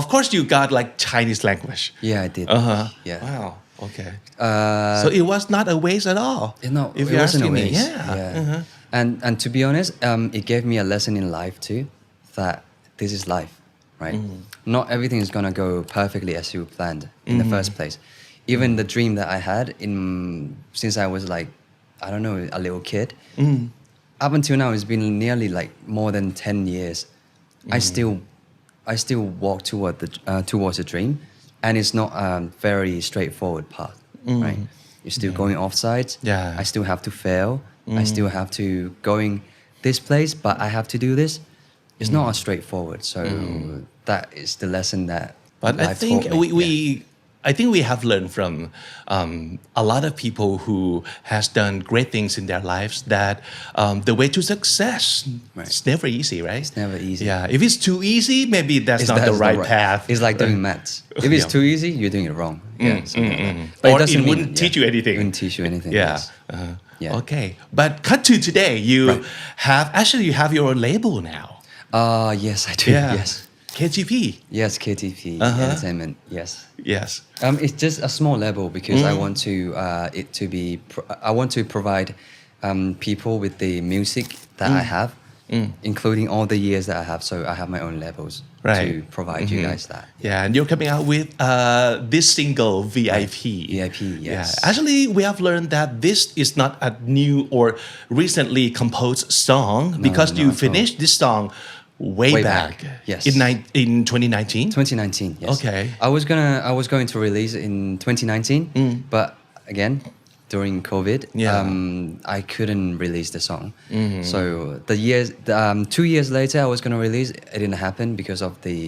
of course, you got like Chinese language. Yeah, I did. Yeah. Wow. Okay. So it was not a waste at all. No, if it you're wasn't a asking me. waste. Yeah. And to be honest, it gave me a lesson in life too, that this is life, right? Not everything is gonna go perfectly as you planned in the first place. Even the dream that I had since I was like, I don't know, a little kid, up until now, it's been nearly like more than 10 years. I still walk towards a dream, and it's not a very straightforward path, right? You're still going off sides. Yeah. I still have to fail. I still have to going this place, but I have to do this. It's not as straightforward. So that is the lesson that But I life think taught me. I think we have learned from a lot of people who has done great things in their lives that the way to success is never easy, right? It's never easy. Yeah, if it's too easy, maybe that's not the right path. It's like doing maths. If it's Yeah. too easy, you're doing it wrong. Yeah, something like that. Or it doesn't mean- wouldn't teach you anything. It wouldn't teach you anything. Yeah. yes. Yeah. Okay, but cut to today. You you have your own label now. Yes, I do. Yeah. Yes. KTP. Yes, KTP Entertainment. Yes. Yes. It's just a small level because I want to I want to provide people with the music that I have, including all the years that I have. So I have my own levels Right. to provide you guys that. Yeah, and you're coming out with this single VIP. VIP, yes. Yeah. Actually, we have learned that this is not a new or recently composed song because not you at all. finished this song way back. Yes. In 2019. 2019. Yes. Okay. I was going to release it in 2019, but again, during COVID, Yeah. I couldn't release the song. So 2 years later, I was going to release. It didn't happen because of the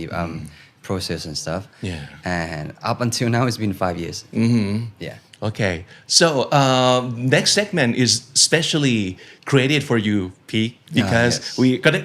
process and stuff. Yeah. And up until now, it's been 5 years. Yeah. Okay, so next segment is specially created for you, Pete, because yes.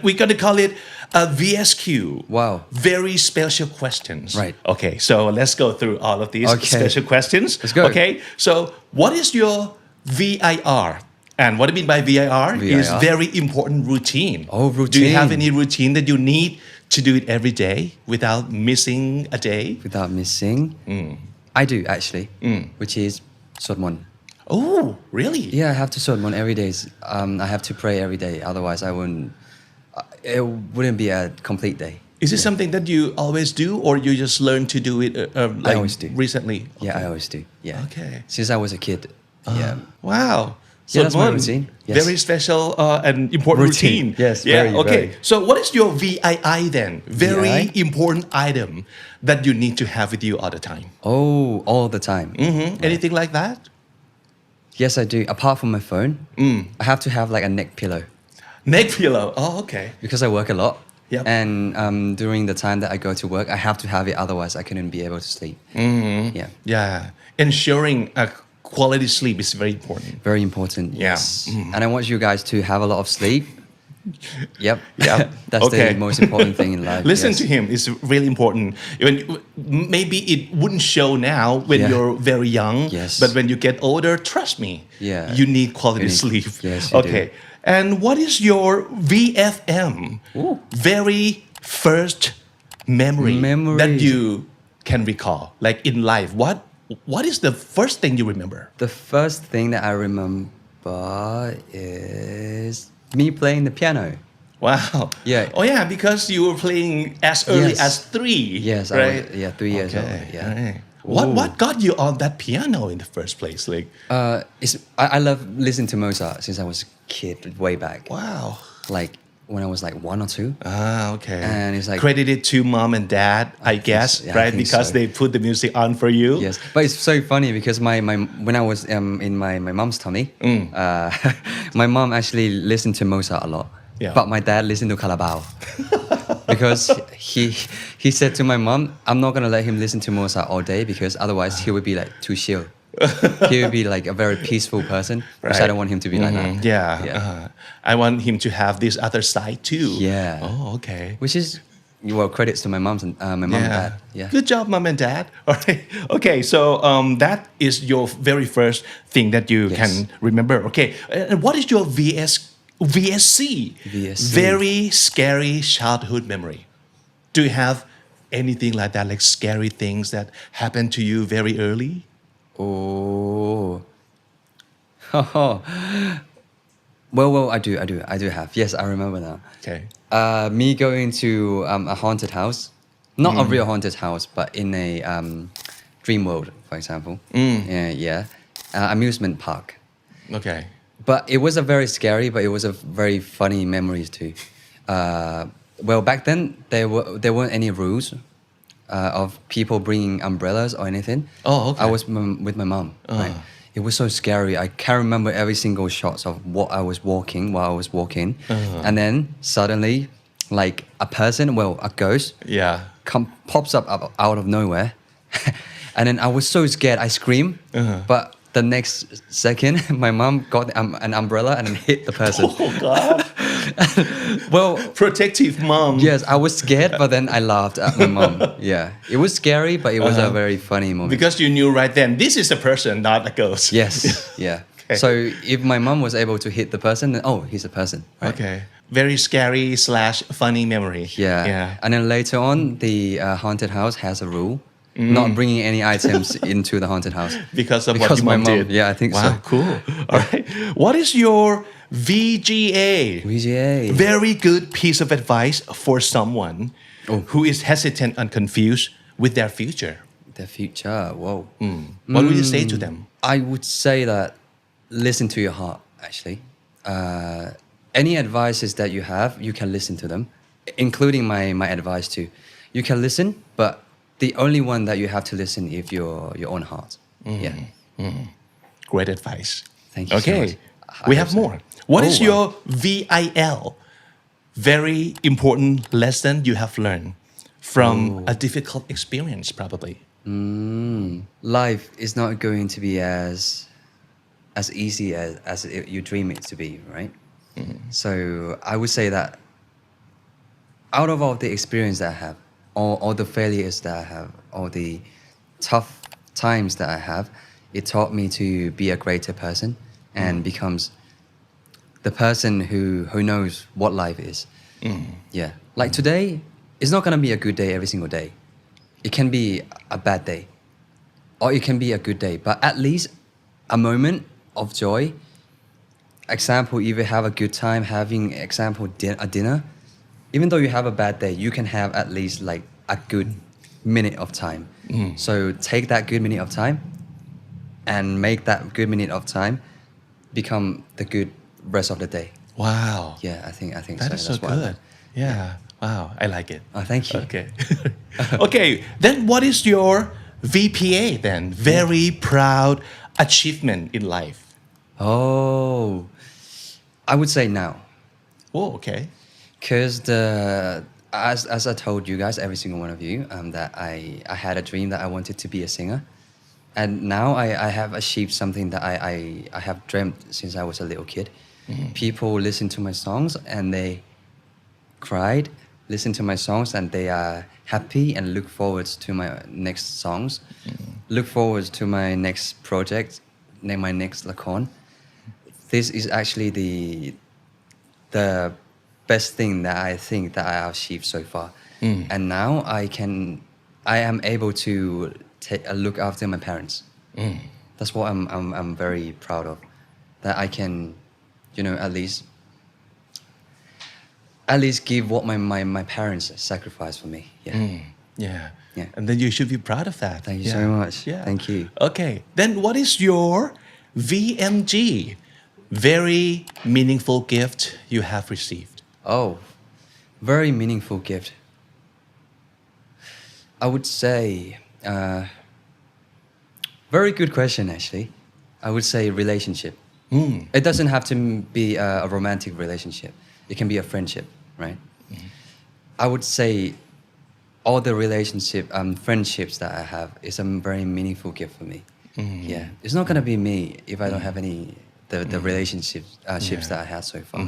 we're gonna call it a VSQ. Wow. Very special questions. Right. Okay, so let's go through all of these Okay. special questions. Let's go. Okay, so what is your VIR? And what I mean by VIR is VIR? very important routine. Oh, Do you have routine. any routine that you need to do it every day without missing a day? Without missing, I do actually, which is สวดมนต์ Oh, really? Yeah, I have to สวดมนต์ every day. I have to pray every day. Otherwise, it wouldn't be a complete day. Is it something that you always do, or you just learn to do it like I always do. recently? Yeah, I always do. Yeah. Okay. Since I was a kid. Yeah. Wow. Yeah, that's my Sodmon, routine. Yes. Very special and important routine. Yes, Yeah. very, Okay. very. So what is your VII then? Very VII? important item that you need to have with you all the time. Oh, all the time. Anything like that? Yes, I do. Apart from my phone, I have to have like a neck pillow Neck pillow. Oh, okay. because I work a lot. Yep. And during the time that I go to work, I have to have it. Otherwise, I couldn't be able to sleep. Yeah. Yeah. Ensuring a quality sleep is very important. Very important. Yeah. Yes. And I want you guys to have a lot of sleep. Yep. Yeah. That's Okay. the most important thing in life. Listen yes. to him. It's really important. Maybe it wouldn't show now when Yeah. you're very young. Yes. But when you get older, trust me. Yeah. You need quality You need- sleep. Yes, you Okay. And what is your VFM? Ooh. Very first memory that Memories. you can recall, like in life. What is the first thing you remember? The first thing that I remember is me playing the piano. Wow. Yeah. Oh yeah, because you were playing as early Yes. as 3. Yes, I right? was, 3 years old. Yeah. Right. Ooh. What got you on that piano in the first place? Like, I love listening to Mozart since I was a kid way back. wow. Like when I was like 1 or 2. Okay. And it's like credited to mom and dad, I guess, so. Yeah, I right? think Because so. they put the music on for you. Yes, but it's so funny because my when I was in my mom's tummy, my mom actually listened to Mozart a lot, Yeah. but my dad listened to Carabao because he said to my mom, I'm not gonna let him listen to Mozart all day because otherwise he would be like too chill. He would be like a very peaceful person, which I don't want him to be like that. Yeah. I want him to have this other side too. Yeah. Oh, okay. Which is well credits to my mom and dad. Yeah. Good job, mom and dad. All right. Okay. So that is your very first thing that you Yes. can remember. Okay. And what is your VSC? Very scary childhood memory. Do you have anything like that, like scary things that happened to you very early? Oh. Well, I do have. Yes, I remember now. Okay. Me going to a haunted house, not a real haunted house, but in a dream world, for example. Yeah. Amusement park. Okay. But it was a very scary, but it was a very funny memories too. Well, back then there weren't any rules of people bringing umbrellas or anything. Oh, okay. I was with my mom. Right? It was so scary. I can't remember every single shots of what I was walking while I was walking, and then suddenly, like a person, well, a ghost, Yeah. pops up out of nowhere, and then I was so scared. I screamed, but the next second, my mom got an umbrella and then hit the person. Oh God. Well, Protective mom. yes, I was scared, but then I laughed at my mom. Yeah, it was scary, but it was a very funny moment. Because you knew right then, this is a person, not a ghost. Yes, yeah. Okay. So if my mom was able to hit the person, then he's a person. Right? Okay. Very scary / funny memory. Yeah. And then later on, the haunted house has a rule. Not bringing any items into the haunted house. Because of what Because your my mom mom did. Yeah, I think wow, so. Cool. All right. What is your VGA? VGA. Very good piece of advice for someone who is hesitant and confused with their future. The future. Whoa. What would you say to them? I would say that listen to your heart, actually. Any advices that you have, you can listen to them, including my advice too. You can listen, but the only one that you have to listen is your own heart. Yeah. Great advice. Thank you so Okay. much. We I have hope so. more. What is wow. your VIL? Very important lesson you have learned from a difficult experience, probably. Life is not going to be as easy as you dream it to be, right? So I would say that out of all the experience that I have, all the failures that I have, all the tough times that I have, it taught me to be a greater person and becomes the person who knows what life is. Yeah. Like today, it's not going to be a good day every single day. It can be a bad day or it can be a good day, but at least a moment of joy. Example, if you have a good time having, example, a dinner, even though you have a bad day, you can have at least like a good minute of time. So take that good minute of time and make that good minute of time become the good rest of the day. Wow. Yeah, I think That so. is so That's what I good. learned. Yeah. Wow. I like it. Oh, thank you. Okay. Okay. Then what is your VPA then? Very proud achievement in life. Oh, I would say now. Oh, okay. Because as I told you guys, every single one of you, that I had a dream that I wanted to be a singer. And now I have achieved something that I have dreamt since I was a little kid. People listen to my songs and they cried, listen to my songs and they are happy and look forward to my next songs, look forward to my next project, my next lakon. This is actually the best thing that I think that I have achieved so far. And now I am able to look after my parents. That's what I'm very proud of. That I can, at least give what my parents sacrificed for me. Yeah. Yeah. And then you should be proud of that. Thank you so much. Yeah. Thank you. Okay. Then what is your VMG? Very meaningful gift you have received. Oh, very meaningful gift. I would say, very good question actually. I would say relationship. It doesn't have to be a romantic relationship. It can be a friendship, right? I would say all the friendships that I have is a very meaningful gift for me. Yeah, it's not gonna be me if I don't have any the relationships that I had so far.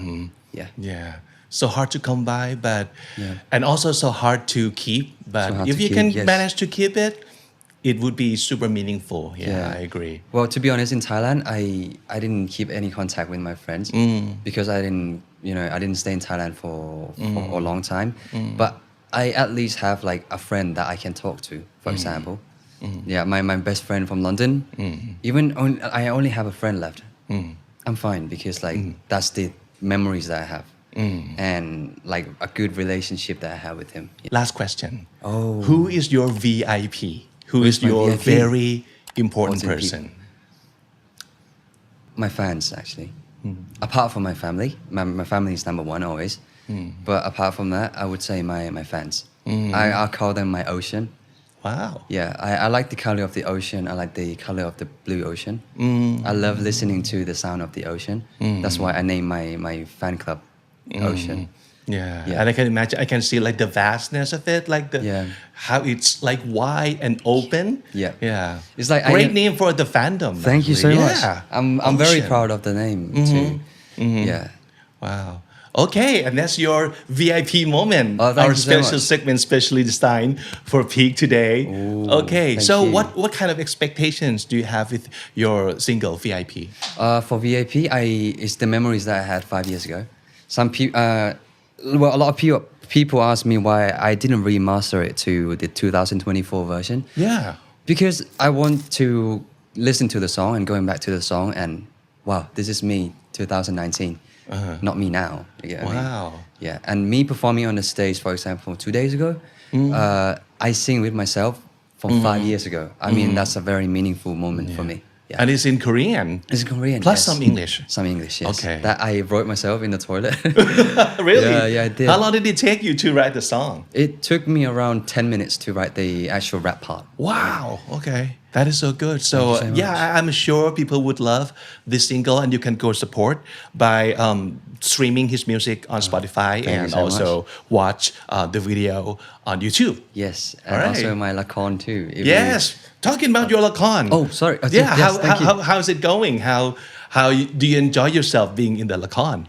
Yeah. So hard to come by, but and also so hard to keep. But if you can manage to keep it, it would be super meaningful. Yeah, I agree. Well, to be honest, in Thailand, I didn't keep any contact with my friends because I didn't stay in Thailand for a long time. But I at least have like a friend that I can talk to, for example. Yeah, my best friend from London. I only have a friend left. I'm fine because like that's the memories that I have. And like a good relationship that I have with him. Last question. Who is your VIP? Who is your VIP? very important person? My fans, actually. Apart from my family, my family is number one always. But apart from that, I would say my fans. I'll call them my ocean. Wow. Yeah, I like the color of the ocean. I like the color of the blue ocean. I love listening to the sound of the ocean. That's why I named my fan club Ocean. Yeah, and I can imagine, I can see like the vastness of it, like how it's like wide and open. Yeah. It's like great name for the fandom. Thank you so much. I'm very Ocean. proud of the name too. Yeah. Wow. Okay, and that's your VIP moment. Thank Our you so special much. segment specially designed for Peak today. Okay, thank so you. what kind of expectations do you have with your single VIP? For VIP, it's the memories that I had 5 years ago. Some people, a lot of people ask me why I didn't remaster it to the 2024 version. Yeah. Because I want to listen to the song and going back to the song and wow, this is me 2019, not me now. You get what I mean? Wow. Yeah, and me performing on the stage, for example, 2 days ago, I sing with myself from 5 years ago. I mean, that's a very meaningful moment for me. Yeah. And it's in Korean. It's in Korean. Plus yes. some English. Some English, yes. Okay. That I wrote myself in the toilet. Really? Yeah, I did. How long did it take you to write the song? It took me around 10 minutes to write the actual rap part. Wow. Okay. That is so good. So, Thank you so much. I'm sure people would love this single, and you can go support by streaming his music on Spotify you and so also watch the video on YouTube. Yes, and All right. also my lakon too. Yes. Talking about your lakon. Oh, sorry. Yeah. Yes, thank you. How's it going? Do you enjoy yourself being in the lakon?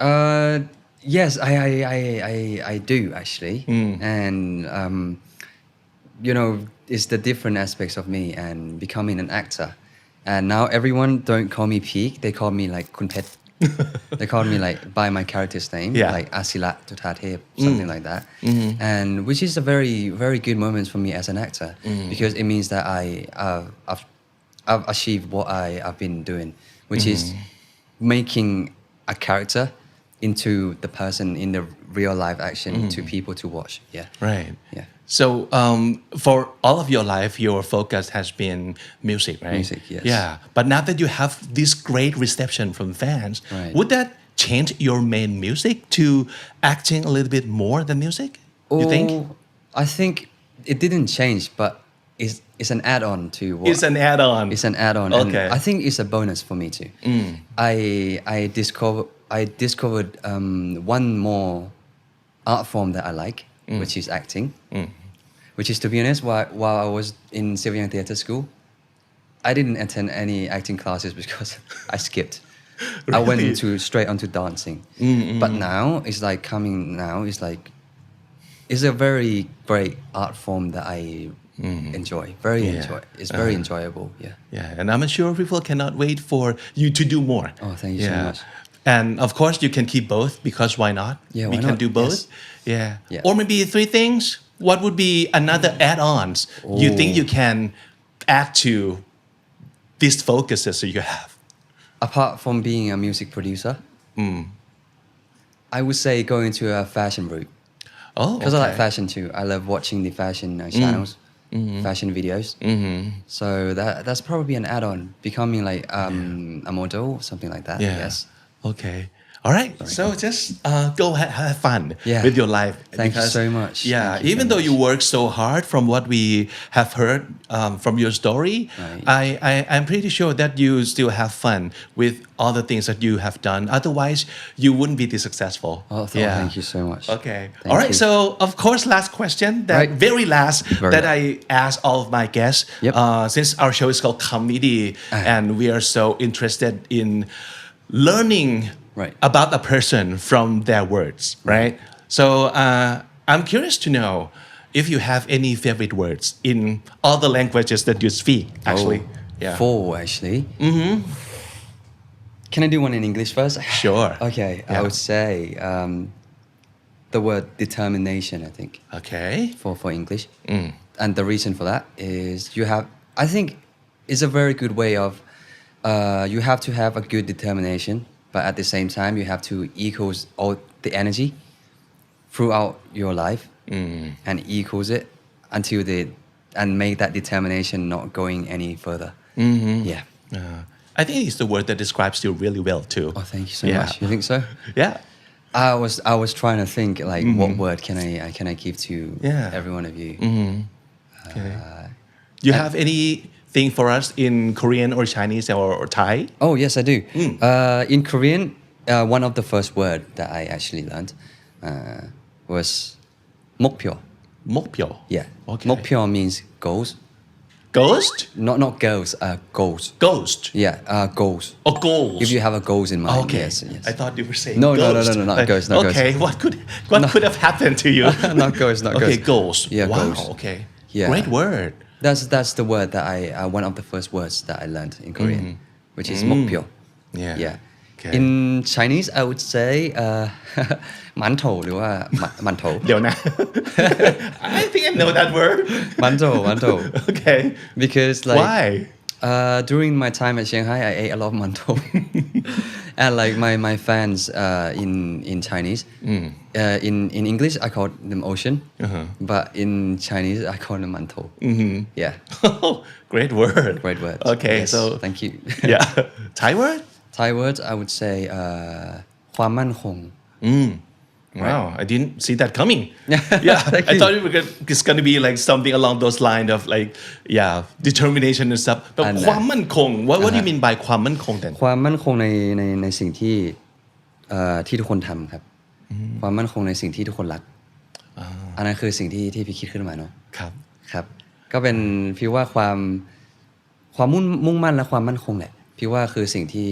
Yes, I do actually, and it's the different aspects of me and becoming an actor. And now everyone don't call me Peak; they call me like Kunpet. They call me like by my character's name, like Asilat Tutatep, something like that. And which is a very, very good moment for me as an actor because it means that I've achieved what I've been doing, which is making a character into the person in the real live action to people to watch. Yeah. Right. Yeah. So for all of your life, your focus has been music, right? Music, yes. Yeah. But now that you have this great reception from fans, Right. would that change your main music to acting a little bit more than music? You think? I think it didn't change, but it's an add-on to what... It's an add-on. It's an add-on. Okay. And I think it's a bonus for me too. I discovered one more art form that I like, which is acting. Which is, to be honest, while I was in civilian theatre school, I didn't attend any acting classes because I skipped. I went straight onto dancing. But now it's like it's a very great art form that I enjoy. It's very enjoyable. Yeah. And I'm sure people cannot wait for you to do more. Oh, thank you so much. And of course, you can keep both because why not? Yeah, we why can not? do both. Yes. Or maybe 3 things. What would be another add-ons you think you can add to these focuses that you have? Apart from being a music producer, I would say going to a fashion route. Oh, Because I like fashion too. I love watching the fashion channels, fashion videos. So that's probably an add-on, becoming like a model, something like that. Yeah. Yes. Okay. All right, so just go have fun with your life. Thank you so much. Yeah, even though you work so hard from what we have heard from your story, I'm pretty sure that you still have fun with all the things that you have done. Otherwise, you wouldn't be this successful. Thank you so much. Okay. All right, so of course, last question, that very last that I ask all of my guests, since our show is called Comedy and we are so interested in learning about a person from their words, right? So I'm curious to know if you have any favorite words in all the languages that you speak, actually. Four, actually. Can I do one in English first? Sure. Okay, I would say the word determination, I think. Okay. For English. And the reason for that is I think it's a very good way of, you have to have a good determination, but at the same time, you have to equals all the energy throughout your life and equals it and make that determination not going any further. Yeah. I think it's the word that describes you really well too. Oh, thank you so much. You think so? Yeah. I was trying to think like what word can I give to every one of you. Okay. You have anything for us in Korean or Chinese or Thai? Oh yes, I do. In Korean, one of the first word that I actually learned was 목표. 목표. Yeah. Okay. 목표 means goals. Ghost? Not girls. Goals. Ghost. Yeah. Goals. Oh, goals. If you have a goals in mind. Okay. Yes. I thought you were saying No, ghost. no, not ghost. Not okay. ghost. What could have happened to you? Not ghost. Not okay, ghost. goals. Yeah. Wow. Goals. Okay. Yeah. Great word. That's the word that one of the first words that I learned in Korean, which is 목표. Yeah. Okay. In Chinese, I would say มันโถหรือว่ามันโถ เดี๋ยวนะ I think I know that word. มันโถ Okay. Because like why? During my time at Shanghai, I ate a lot of mantou. And like my fans in Chinese, in English I call them ocean, but in Chinese I call them mantou. Yeah. Great word. Great word. Okay, yes, so thank you. Yeah. Thai word? Thai words I would say ความมั่นคง. Wow, I didn't see that coming. I thought it's going to be like something along those lines of like, determination and stuff. But ความมั่นคง what do you mean by ความมั่นคง then? ความมั่นคงในสิ่งที่ทุกคนทำครับ ความมั่นคงในสิ่งที่ทุกคนรัก อันนั้นคือสิ่งที่พี่คิดขึ้นมาเนาะ ครับ ก็เป็นพี่ว่าความมุ่งมั่นและความมั่นคงแหละ พี่ว่าคือสิ่งที่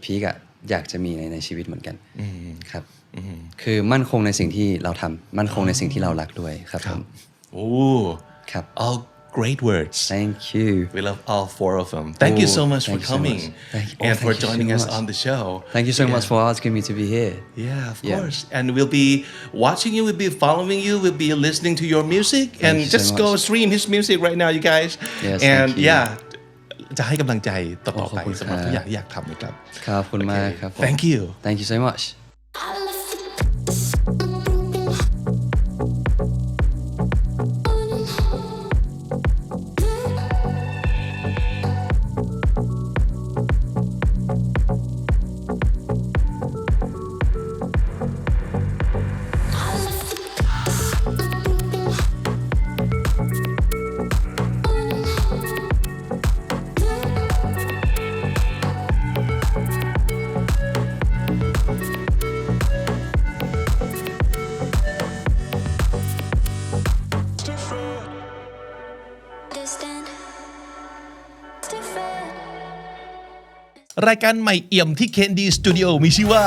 พีกอยากจะมีในชีวิตเหมือนกันครับคือมั่นคงในสิ่งที่เราทำมั่นคงในสิ่งที่เรารักด้วยครับผม Oh ครับ all great words. Thank you. We love all four of them. Thank you so much for coming and for joining us on the show. Thank you so much for asking me to be here. Yeah, of course. And we'll be watching you, we'll be following you, we'll be listening to your music and just go stream his music right now, you guys. Yes, and thank you. จะให้กำลังใจต่อไปสำหรับทุกอย่างที่อยากทำนะครับ ขอบคุณมากครับผม Thank you. Thank you so much. รายการใหม่เอี่ยมที่ KND Studio มีชื่อว่า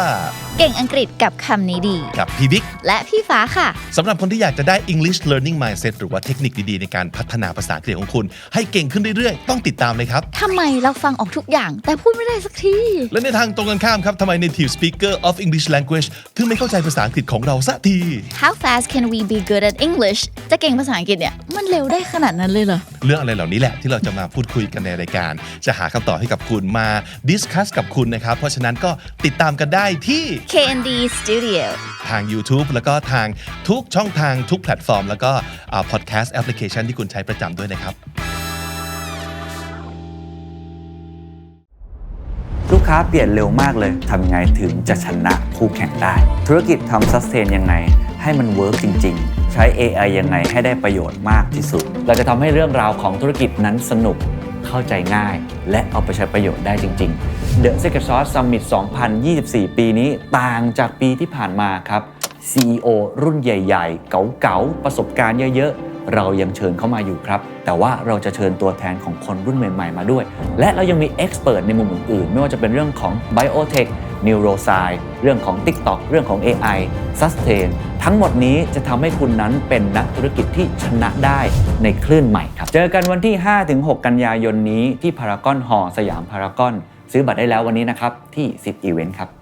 เก่งอังกฤษกับคำนี้ดีกับพี่บิ๊กและพี่ฟ้าค่ะสำหรับคนที่อยากจะได้ English Learning Mindset หรือว่าเทคนิคดีๆในการพัฒนาภาษาอังกฤษของคุณให้เก่งขึ้นเรื่อยๆต้องติดตามเลยครับทำไมเราฟังออกทุกอย่างแต่พูดไม่ได้สักทีและในทางตรงกันข้ามครับทำไม Native Speaker of English Language ถึงไม่เข้าใจภาษาอังกฤษของเราสักที How fast can we be good at English จะเก่งภาษาอังกฤษเนี่ยมันเร็วได้ขนาดนั้นเลยเหรอเรื่องอะไรเหล่านี้แหละที่เราจะมาพูดคุยกันในรายการจะหาคำตอบให้กับคุณมาดิสคัสกับคุณนะครับเพราะฉะนั้นก็ติดตามกันได้ที่ KND Studio ทาง YouTube แล้วก็ทางทุกช่องทางทุกแพลตฟอร์มแล้วก็podcast application ที่คุณใช้ประจำด้วยนะครับลูกค้า ค้าเปลี่ยนเร็วมากเลยทำยังไงถึงจะชนะคู่แข่งได้ธุรกิจทำซัสเทนยังไงให้มันเวิร์กจริงๆใช้ AI ยังไงให้ได้ประโยชน์มากที่สุดเราจะทำให้เรื่องราวของธุรกิจนั้นสนุกเข้าใจง่ายและเอาไปใช้ประโยชน์ได้จริงๆ The Secret Sauce Summit 2024 ปีนี้ต่างจากปีที่ผ่านมาครับ CEO รุ่นใหญ่ๆเก๋าๆประสบการณ์เยอะๆเรายังเชิญเข้ามาอยู่ครับแต่ว่าเราจะเชิญตัวแทนของคนรุ่นใหม่ๆมาด้วยและเรายังมี Expert ในมุมอื่นๆไม่ว่าจะเป็นเรื่องของ Biotech Neuroscience เรื่องของ TikTok เรื่องของ AI Sustain ทั้งหมดนี้จะทำให้คุณนั้นเป็นนักธุรกิจที่ชนะได้ในคลื่นใหม่ครับเจอกันวันที่ 5-6 กันยายนนี้ที่พารากอนฮอลล์สยามพารากอนซื้อบัตรได้แล้ววันนี้นะครับที่10 Event ครับ